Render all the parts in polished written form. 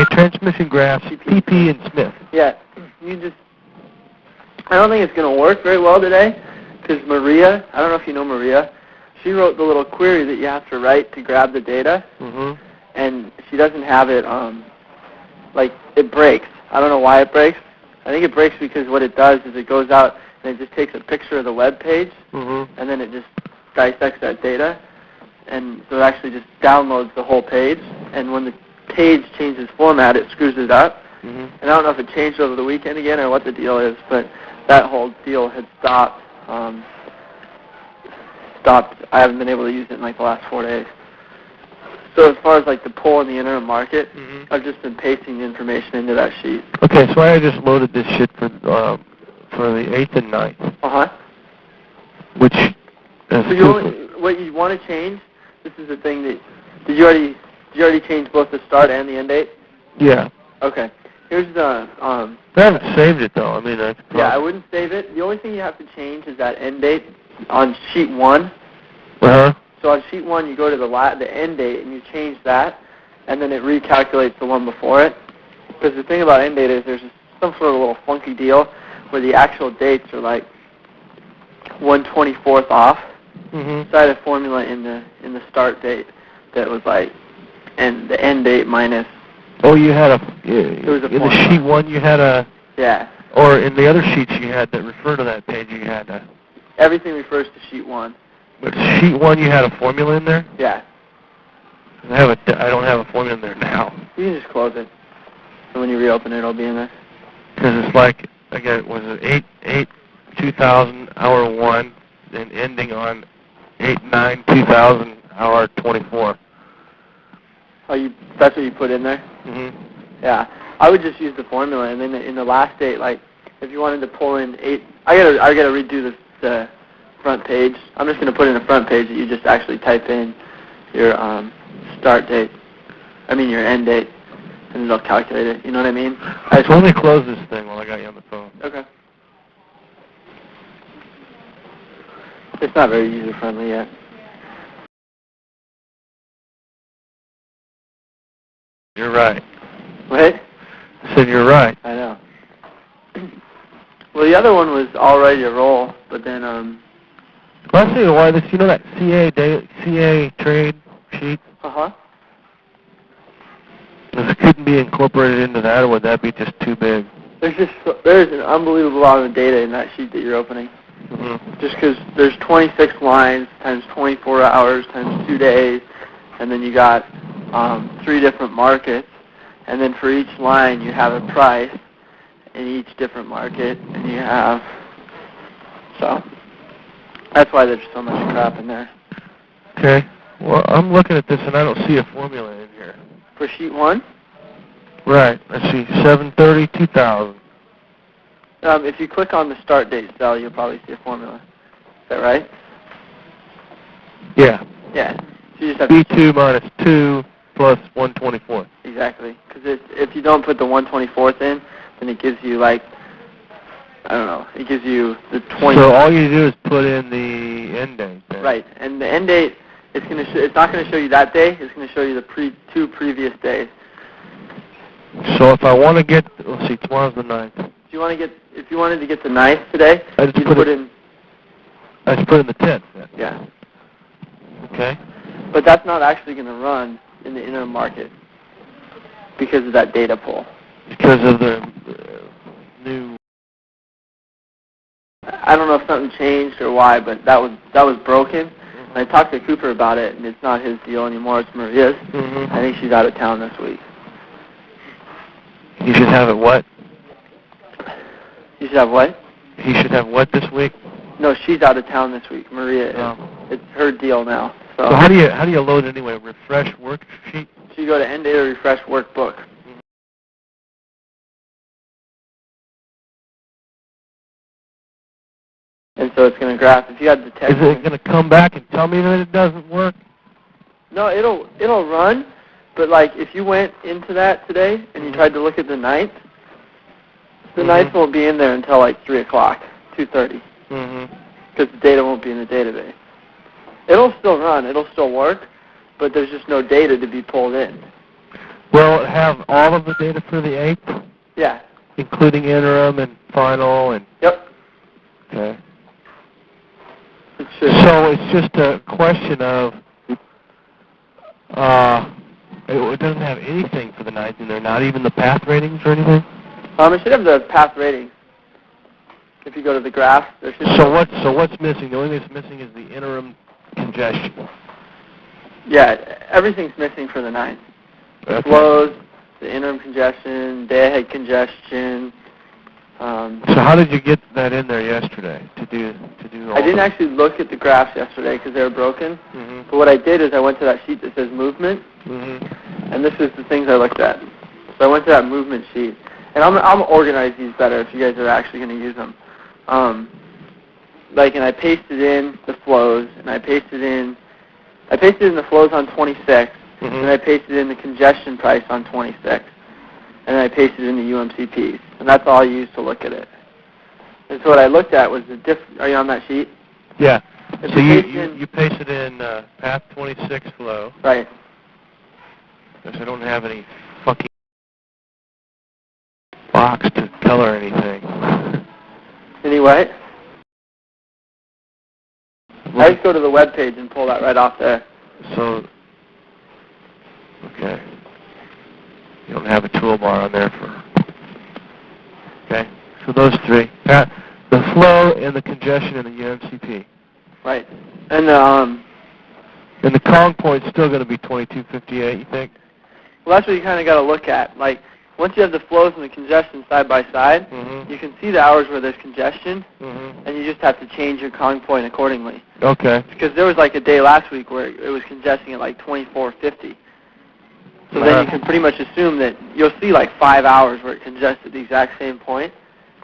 Okay, transmission graphs, TP and Smith. Yeah, I don't think it's going to work very well today because Maria, I don't know if you know Maria, she wrote the little query that you have to write to grab the data, and she doesn't have it, it breaks. I don't know why it breaks. I think it breaks because what it does is it goes out and it just takes a picture of the web page, and then it just dissects that data, and so it actually just downloads the whole page, and when the page changes format, it screws it up. And I don't know if it changed over the weekend again or what the deal is, but that whole deal had stopped. I haven't been able to use it in the last 4 days. So as far as the pull in the internet market, I've just been pasting the information into that sheet. Okay, so I just loaded this shit for the 8th and 9th. Which so what you want to change, this is the thing that, did you already change both the start and the end date? Yeah. Okay. Here's the, I haven't saved it though. I mean, I wouldn't save it. The only thing you have to change is that end date on sheet 1. So on sheet 1, you go to the end date and you change that, and then it recalculates the one before it. Because the thing about end date is there's some sort of a little funky deal where the actual dates are 1/24th off. So I had a formula in the start date that was and the end date minus. Oh, you had it was a in the sheet 1 you had a. Yeah. Or in the other sheets you had that refer to that page, you had a. Everything refers to sheet 1. But sheet 1 you had a formula in there? Yeah. I don't have a formula in there now. You can just close it. So when you reopen it, it'll be in there. Because it's was it 8/2000 hour 1 and ending on 8/9/2000 hour 24. Oh, that's what you put in there? Yeah. I would just use the formula, and then in the last date, if you wanted to pull in 8, I gotta redo the front page. I'm just gonna put in a front page that you just actually type in your start date. Your end date, and it'll calculate it. You know what I mean? Let me close this thing while I got you on the phone. Okay. It's not very user friendly yet. You're right. What? I said you're right. I know. Well, the other one was all ready to roll, but then Well, I'll tell you why this. You know that CA trade sheet? This couldn't be incorporated into that, or would that be just too big? There's an unbelievable amount of data in that sheet that you're opening. Just because there's 26 lines times 24 hours times 2 days, and then you got 3 different markets, and then for each line you have a price in each different market, and you have, so that's why there's so much crap in there. Okay. Well, I'm looking at this and I don't see a formula in here. For sheet 1? Right. I see 7/30/2000. If you click on the start date cell, you'll probably see a formula. Is that right? Yeah. Yeah. So you just have B2 minus 2 plus 1/24. Exactly. Because if you don't put the 1/24th in, then it gives you I don't know, it gives you the 20. So all you do is put in the end date. Then. Right. And the end date, it's not going to show you that day. It's going to show you the 2 previous days. So if I want to get, let's see, tomorrow's the 9th. If you wanted to get the 9th today, I just put in the 10th. Then. Yeah. Okay. But that's not actually going to run in the inner market because of that data pull. Because of the new. I don't know if something changed or why, but that was broken. And I talked to Cooper about it, and it's not his deal anymore. It's Maria's. I think she's out of town this week. You should have it what? You should have what? He should have what this week? No, she's out of town this week. Maria is. It's her deal now. So how do you load it anyway? Refresh worksheet? So you go to end data refresh workbook. And so it's going to graph. If you had the text. Is it going to come back and tell me that it doesn't work? No, it'll run. But if you went into that today and you tried to look at the 9th, the 9th won't be in there until 3 o'clock, 2:30. Because the data won't be in the database. It'll still run. It'll still work. But there's just no data to be pulled in. Will it have all of the data for the 8th? Yeah. Including interim and final and... Yep. Okay. It should. So it's just a question of... it doesn't have anything for the 9th in there, not even the path ratings or anything? It should have the path ratings. If you go to the graph, there should be... So what's missing? The only thing that's missing is the interim congestion. Yeah, everything's missing for the 9th. The flows, the interim congestion, day-ahead congestion. So how did you get that in there yesterday to do all I didn't actually look at the graphs yesterday because they were broken. Mm-hmm. But what I did is I went to that sheet that says movement, and this is the things I looked at. So I went to that movement sheet, and I'm organize these better if you guys are actually going to use them. And I pasted in the flows, and I pasted in the flows on 26, and I pasted in the congestion price on 26, and I pasted in the UMCPs, and that's all I used to look at it. And so what I looked at was the Are you on that sheet? Yeah. So you pasted in path 26 flow. Right. Because I don't have any fucking box to color anything. Anyway, I just go to the web page and pull that right off there. So, okay. You don't have a toolbar on there for... Okay. So those three. The flow and the congestion and the UMCP. Right. And the Kong point's still going to be 2258, you think? Well, that's what you kind of got to look at. Like, once you have the flows and the congestion side by side, you can see the hours where there's congestion, and you just have to change your Kong point accordingly. Okay. Because there was like a day last week where it was congesting at like 2450. So then you can pretty much assume that you'll see like 5 hours where it congests at the exact same point.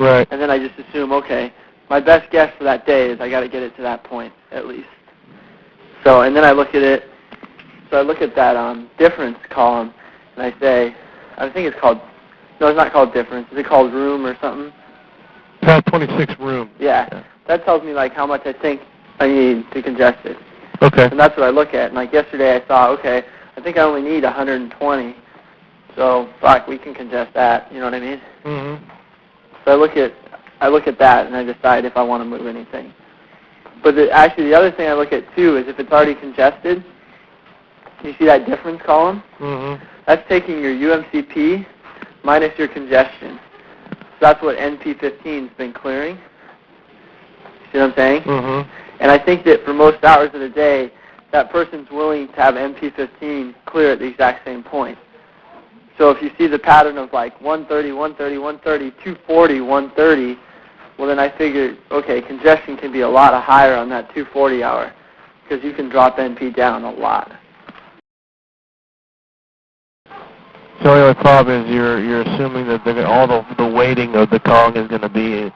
Right. And then I just assume, okay, my best guess for that day is I got to get it to that point at least. So, and then I look at it. So I look at that difference column, and I say, I think it's called, no, it's not called difference. Is it called room or something? Path 26 room. Yeah. That tells me like how much I think I need to congest it. Okay. And that's what I look at. And like yesterday I thought, okay, I think I only need 120. So, fuck, we can congest that. You know what I mean? So I look at that, and I decide if I want to move anything. But actually, the other thing I look at, too, is if it's already congested. You see that difference column? That's taking your UMCP minus your congestion. So that's what NP15's been clearing. See what I'm saying? And I think that for most hours of the day, that person's willing to have NP15 clear at the exact same point. So if you see the pattern of like 130, 130, 130, 240, 130, well then I figured, okay, congestion can be a lot higher on that 240 hour because you can drop NP down a lot. So the only problem is you're assuming that all the weighting of the Kong is going to be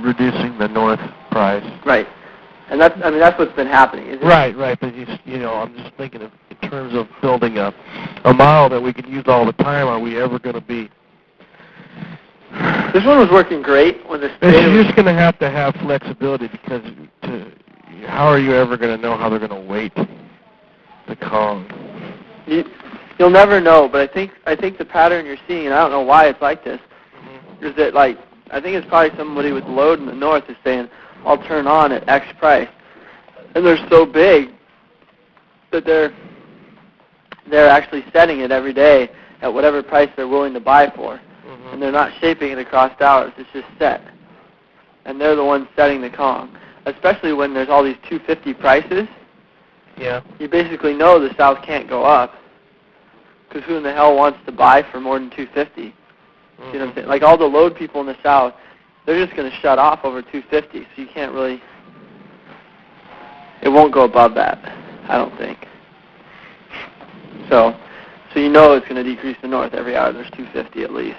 reducing the north price. Right. And that's what's been happening, isn't it? Right. But I'm just thinking of in terms of building a model that we can use all the time. Are we ever going to be? This one was working great when the You're just going to have flexibility because how are you ever going to know how they're going to weight the Kong? You'll never know, but I think the pattern you're seeing, and I don't know why it's like this, is that like I think it's probably somebody with load in the north is saying, I'll turn on at X price. And they're so big that they're actually setting it every day at whatever price they're willing to buy for. And they're not shaping it across hours. It's just set. And they're the ones setting the Kong. Especially when there's all these 250 prices. Yeah. You basically know the South can't go up. Because who in the hell wants to buy for more than 250? You know what I'm saying? Like all the load people in the South, they're just going to shut off over 250, so you can't really, it won't go above that, I don't think. So you know it's going to decrease the north every hour. There's 250 at least.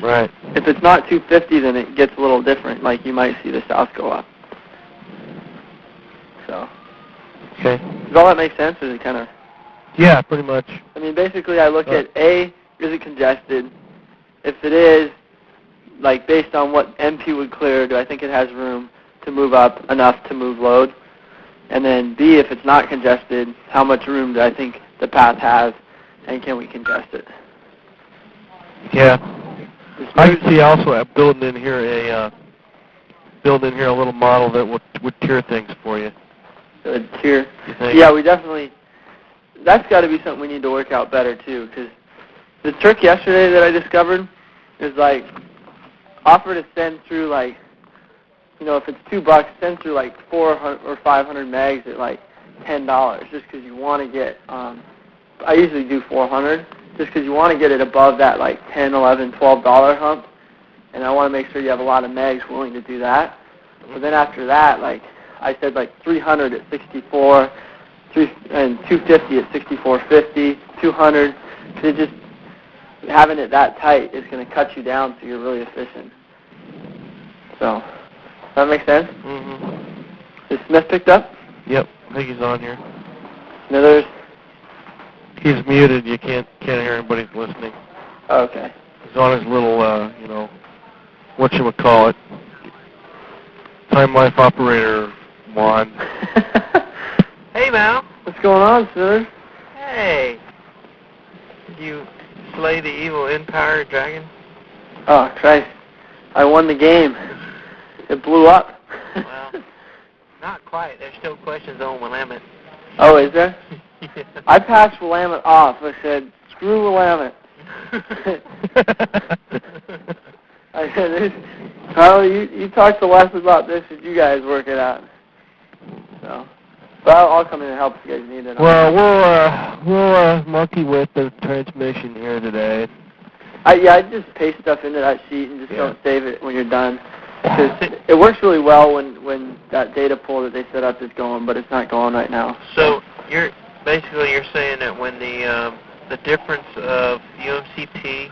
Right. If it's not 250, then it gets a little different. Like you might see the South go up. So. Okay. Does all that make sense, or is it kind of? Yeah, pretty much. I mean, basically I look at A, is it congested? If it is, like based on what MP would clear, do I think it has room to move up enough to move load? And then B, if it's not congested, how much room do I think the path has, and can we congest it? Yeah. I can see also building in here a little model that would tier things for you. Tier. You think? Yeah, we definitely. That's got to be something we need to work out better too, because the trick yesterday that I discovered is like offer to send through like, if it's $2, send through like 400 or 500 megs at like $10, just because you want to get. I usually do 400, just because you want to get it above that like $10, $11, $12 hump, and I want to make sure you have a lot of megs willing to do that. But then after that, like I said, like 300 at 64, and 250 at 64.50, 200. Cause just having it that tight is going to cut you down, so you're really efficient. So, does that make sense? Mm-hmm. Is Smith picked up? Yep, I think he's on here. Smithers? He's muted. You can't hear anybody listening. Oh, okay. He's on his little, whatchamacallit, time life operator wand. Hey, Mal. What's going on, Smithers? Hey. Did you slay the evil Empire Dragon? Oh, Christ. I won the game. It blew up. Well, not quite. There's still questions on Willamette. Oh, is there? Yeah. I passed Willamette off. I said, screw Willamette. I said, Harley, you talk to Les about this and you guys work it out. So, but I'll come in and help if you guys need it. Well, we'll monkey with the transmission here today. I just paste stuff into that sheet and just don't save it when you're done. Because it works really well when that data pool that they set up is going, but it's not going right now. So you're saying that when the difference of UMCP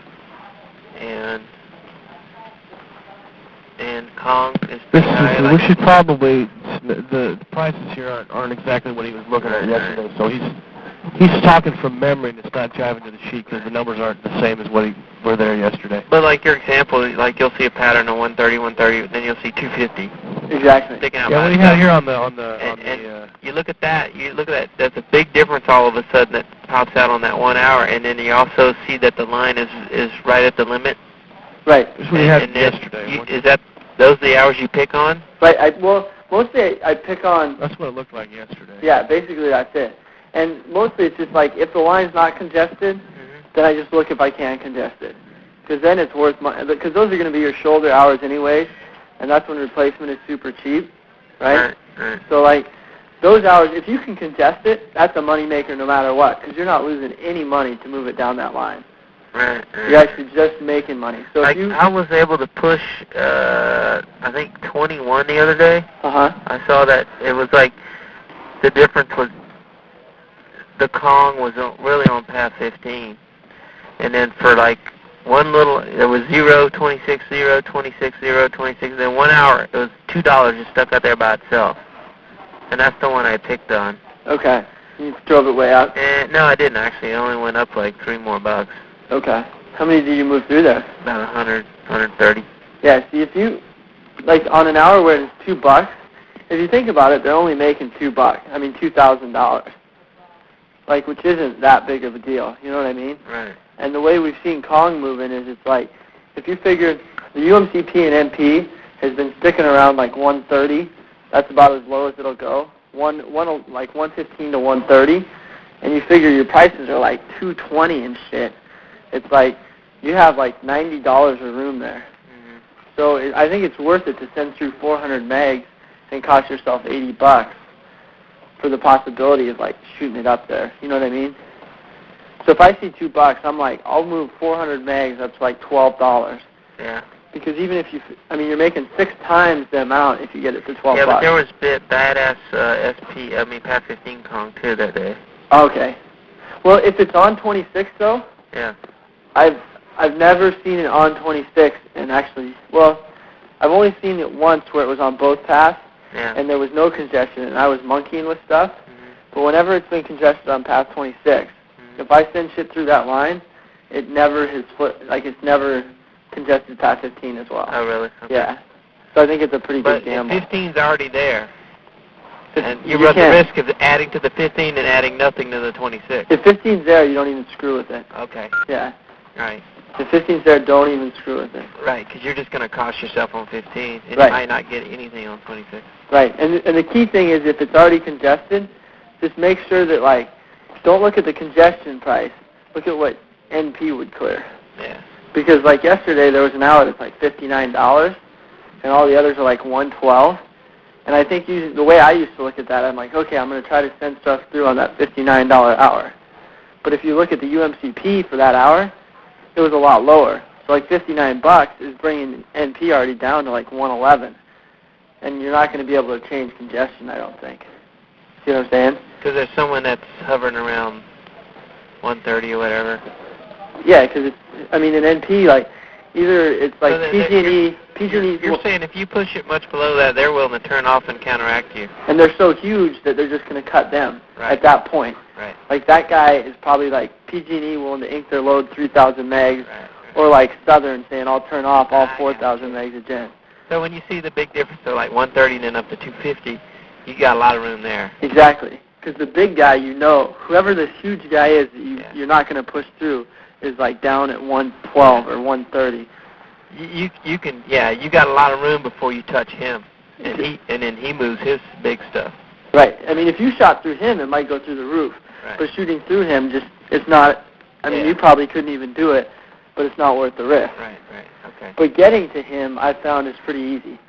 and Kong is pretty high. We should probably, the prices here aren't exactly what he was looking at yesterday, so he's talking from memory and it's not driving to the sheet because the numbers aren't the same as what were there yesterday. But like your example, like you'll see a pattern of 130, then you'll see 250. Exactly. Sticking out what do you have here on the you look at that, that's a big difference all of a sudden that pops out on that 1 hour, and then you also see that the line is right at the limit. Right. That's what you had yesterday. Is that those the hours you pick on? Right. Mostly I pick on. That's what it looked like yesterday. Yeah, basically that's it. And mostly it's just like if the line's not congested, then I just look if I can congest it. Because then it's worth money. Because those are going to be your shoulder hours anyways, and that's when replacement is super cheap, right? Right. So like those hours, if you can congest it, that's a money maker no matter what, because you're not losing any money to move it down that line. Right. You're actually just making money. So I was able to push, I think 21 the other day. I saw that it was like the difference was the Kong was really on path 15, and then for like one little, it was 0, 26, 0, 26, 0, 26. Then 1 hour, it was $2 just stuck out there by itself, and that's the one I picked on. Okay. You drove it way out? No, I didn't actually. It only went up like $3 more. Okay. How many did you move through there? About 100, 130. Yeah, see, if you, like on an hour where it's $2, if you think about it, they're only making $2,000. Like, which isn't that big of a deal. You know what I mean? Right. And the way we've seen Kong moving is it's like, if you figure the UMCP and MP has been sticking around like 130, that's about as low as it'll go. Like 115 to 130, and you figure your prices are like 220 and shit. It's like you have like $90 of room there. Mm-hmm. So I think it's worth it to send through 400 megs and cost yourself $80 for the possibility of like shooting it up there. You know what I mean? So if I see $2, I'm like, I'll move 400 megs up to like $12. Yeah. Because even if you're making 6 times the amount if you get it for $12. Yeah, but there was badass Path 15 Kong too that day. Okay. Well, if it's on 26 though. Yeah. I've never seen it on 26, and actually, well, I've only seen it once where it was on both paths, and there was no congestion, and I was monkeying with stuff. Mm-hmm. But whenever it's been congested on path 26, if I send shit through that line, it never has it's never congested path 15 as well. Oh, really? Okay. Yeah. So I think it's a pretty good gamble. But 15's already there. And you run the risk of adding to the 15 and adding nothing to the 26. If 15's there, you don't even screw with it. Okay. Yeah. Right. If 15's there, don't even screw with it. Right, because you're just going to cost yourself on 15, and you might not get anything on 26. Right, and the key thing is if it's already congested, just make sure that, like, don't look at the congestion price. Look at what NP would clear. Yeah. Because, like, yesterday there was an hour that's like $59, and all the others are like $112. And I think the way I used to look at that, I'm like, okay, I'm going to try to send stuff through on that $59 hour. But if you look at the UMCP for that hour, it was a lot lower. So like $59 is bringing NP already down to like 111. And you're not going to be able to change congestion, I don't think. See what I'm saying? Because there's someone that's hovering around 130 or whatever. Yeah, because it's, I mean, in NP, like, either it's like PG&E. You're saying if you push it much below that, they're willing to turn off and counteract you. And they're so huge that they're just going to cut them at that point. Right. Like that guy is probably like PG&E willing to ink their load 3,000 megs, or like Southern saying I'll turn off all 4,000 megs a gen. So when you see the big difference, so like 130 and then up to 250, you got a lot of room there. Exactly. Because the big guy, you know, whoever this huge guy is that you're not going to push through is like down at 112 or 130. You can, you got a lot of room before you touch him, and then he moves his big stuff. Right. I mean, if you shot through him, it might go through the roof. Right. But shooting through him, it's not, I mean, you probably couldn't even do it, but it's not worth the risk. Right, okay. But getting to him, I found, is pretty easy.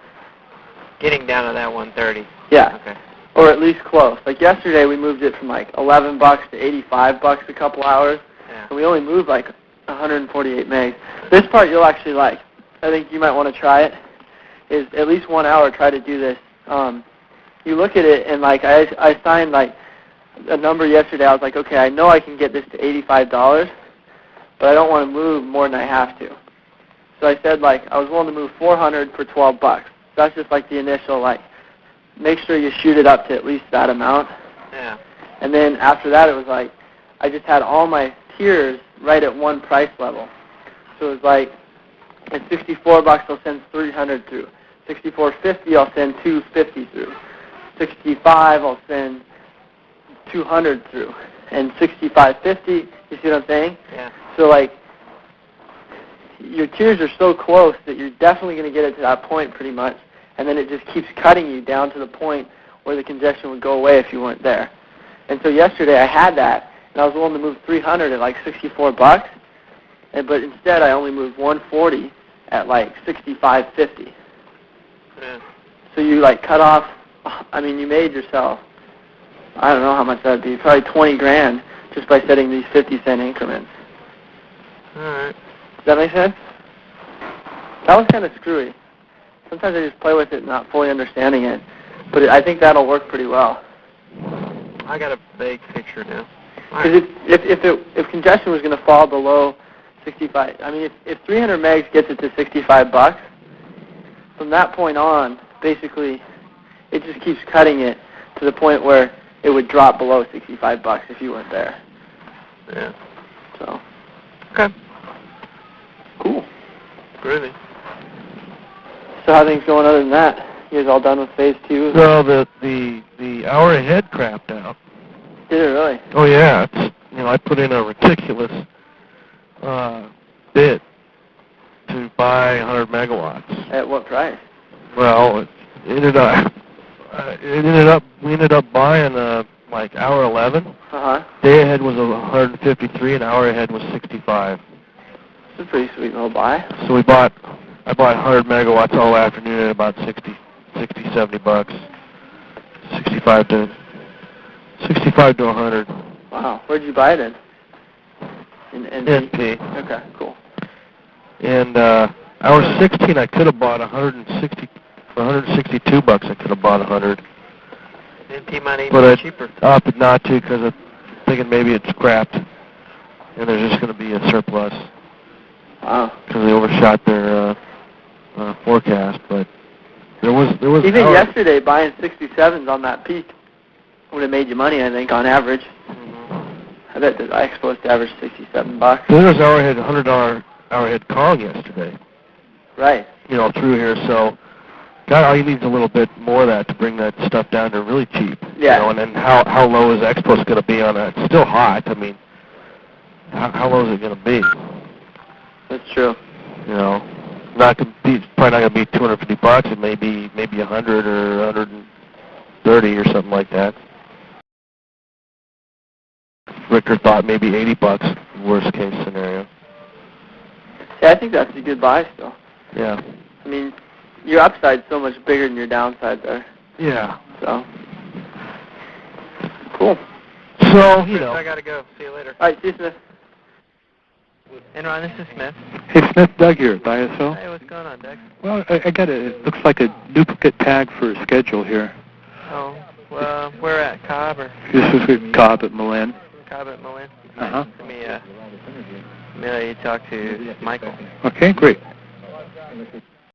Getting down to that 130. Yeah. Okay. Or at least close. Like yesterday, we moved it from like $11 to $85 a couple hours, and we only moved like 148 megs. This part you'll actually like. I think you might want to try it, is at least 1 hour try to do this. You look at it, and like I signed like a number yesterday. I was like, okay, I know I can get this to $85, but I don't want to move more than I have to. So I said like I was willing to move 400 for $12. That's just like the initial like, make sure you shoot it up to at least that amount. Yeah. And then after that, it was like I just had all my tiers right at one price level. So it was like at $64, I'll send 300 through. $64.50, I'll send 250 through. 65, I'll send 200 through. And $65.50, you see what I'm saying? Yeah. So like your tiers are so close that you're definitely going to get it to that point pretty much, and then it just keeps cutting you down to the point where the congestion would go away if you weren't there. And so yesterday I had that, and I was willing to move 300 at like $64, but instead I only moved 140 at like $65.50. Yeah. So you like cut off, I mean, you made yourself, I don't know how much that would be, probably 20 grand just by setting these 50-cent increments. All right. Does that make sense? That was kind of screwy. Sometimes I just play with it not fully understanding it, but I think that'll work pretty well. I got a vague picture now. Because if congestion was going to fall below 65, I mean, if 300 megs gets it to $65, from that point on, basically, it just keeps cutting it to the point where it would drop below $65 if you weren't there. Yeah. So. Okay. Cool. Groovy. So how things going other than that? You guys all done with phase 2? Well, the hour ahead crapped out. Did it really? Oh yeah, I put in a ridiculous bid to buy 100 megawatts. At what price? Well, we ended up buying like hour 11. Day ahead was 153, and hour ahead was 65. It's a pretty sweet little buy. So I bought 100 megawatts all afternoon at about $60, $70. 65 to 100. Wow. Where'd you buy it in? In NP. Okay, cool. And hour 16, I could have bought 160 for $162. I could have bought 100. NP might but even cheaper. I opted not to because I'm thinking maybe it's scrapped, and there's just going to be a surplus. Wow. Because they overshot their forecast, but there was even yesterday buying 67s on that peak would have made you money, I think, on average. I bet that I exposed to average $67. There was $100 hour ahead call yesterday. Right. Through here, so God, all you need is a little bit more of that to bring that stuff down to really cheap. Yeah. You know, and then how low is export's going to be on that? It's still hot. I mean, how low is it going to be? That's true. You know, probably not going to be $250. It may be maybe 100 or 130 or something like that. Richter thought maybe $80, worst case scenario. Yeah, I think that's a good buy still. Yeah. I mean, your upside's so much bigger than your downside there. Yeah. So. Cool. So, you know. I gotta go. See you later. All right, see you, Smith. Enron, this is Smith. Hey, Smith, Doug here at ISO. Hey, what's going on, Doug? Well, I got it looks like a duplicate tag for a schedule here. Oh, well, where at? Cobb or? This is with Cobb at Milan. Cobb at Milan? Uh-huh. Let me let you talk to Michael. Okay, great.